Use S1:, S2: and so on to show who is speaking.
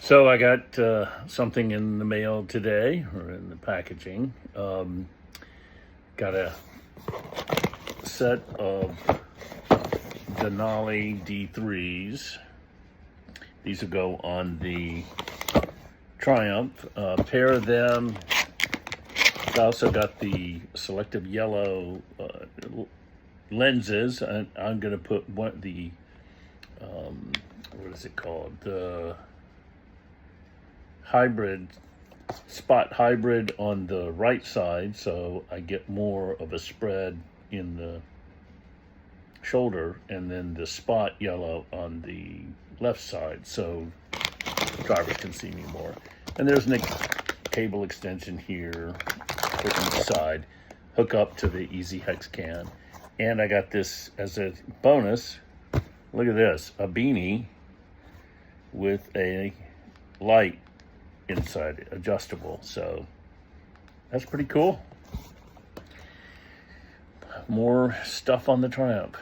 S1: So I got something in the mail today, or in the packaging. Got a set of Denali D3s. These will go on the Triumph. A pair of them. I also got the selective yellow lenses, and I'm going to put what is it called? The hybrid, spot hybrid on the right side, so I get more of a spread in the shoulder, and then the spot yellow on the left side, so drivers can see me more. And there's a cable extension here for each side, hook up to the Easy Hex can. And I got this as a bonus. Look at this, a beanie with a light inside it, adjustable. So that's pretty cool. More stuff on the Triumph.